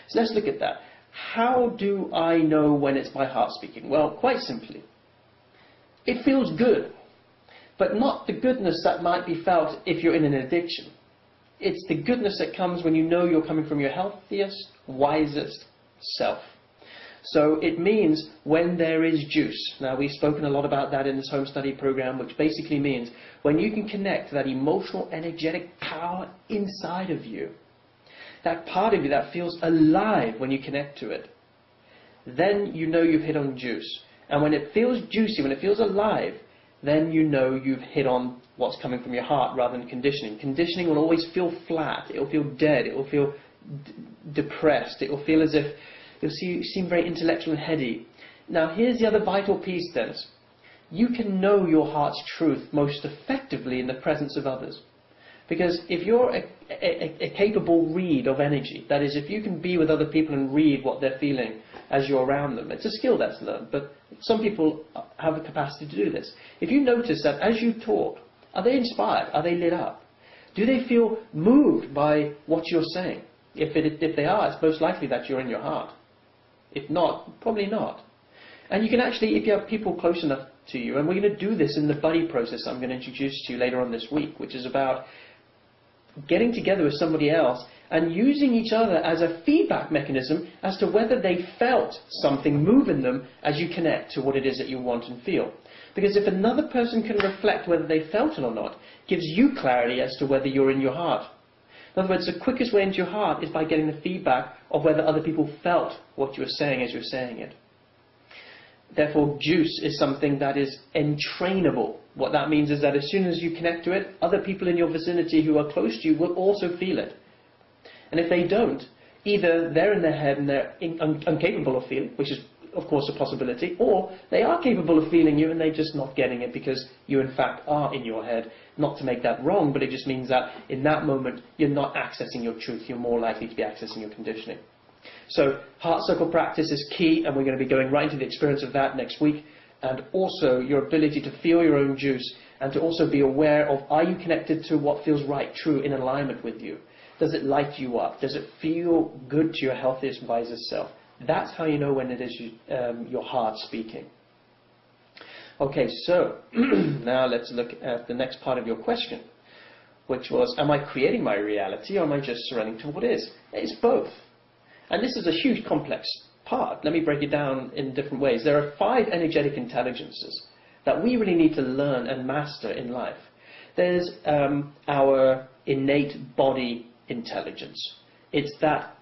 So let's look at that. How do I know when it's my heart speaking? Well, quite simply. It feels good, but not the goodness that might be felt if you're in an addiction. It's the goodness that comes when you know you're coming from your healthiest, wisest self. So it means when there is juice. Now, we've spoken a lot about that in this home study program, which basically means when you can connect to that emotional, energetic power inside of you, that part of you that feels alive when you connect to it, then you know you've hit on juice. And when it feels juicy, when it feels alive, then you know you've hit on what's coming from your heart rather than conditioning. Conditioning will always feel flat. It will feel dead. It will feel depressed. It will feel as if you seem very intellectual and heady. Now, here's the other vital piece, Dennis. You can know your heart's truth most effectively in the presence of others. Because if you're a capable read of energy, that is, if you can be with other people and read what they're feeling as you're around them, it's a skill that's learned, but some people have the capacity to do this. If you notice that as you talk, are they inspired? Are they lit up? Do they feel moved by what you're saying? If they are, it's most likely that you're in your heart. If not, probably not. And you can actually, if you have people close enough to you, and we're going to do this in the buddy process I'm going to introduce to you later on this week, which is about getting together with somebody else and using each other as a feedback mechanism as to whether they felt something move in them as you connect to what it is that you want and feel. Because if another person can reflect whether they felt it or not, gives you clarity as to whether you're in your heart. In other words, the quickest way into your heart is by getting the feedback of whether other people felt what you were saying as you're saying it. Therefore, juice is something that is entrainable. What that means is that as soon as you connect to it, other people in your vicinity who are close to you will also feel it. And if they don't, either they're in their head and they're incapable of feeling, which is of course a possibility, or they are capable of feeling you and they're just not getting it because you in fact are in your head. Not to make that wrong, but it just means that in that moment you're not accessing your truth, you're more likely to be accessing your conditioning. So heart circle practice is key, and we're going to be going right into the experience of that next week. And also your ability to feel your own juice and to also be aware of, are you connected to what feels right, true, in alignment with you? Does it light you up? Does it feel good to your healthiest, wisest self? That's how you know when it is your heart speaking. Okay, so now let's look at the next part of your question, which was, am I creating my reality or am I just surrendering to what is? It's both. And this is a huge complex part. Let me break it down in different ways. There are 5 energetic intelligences that we really need to learn and master in life. There's our innate body intelligence. It's that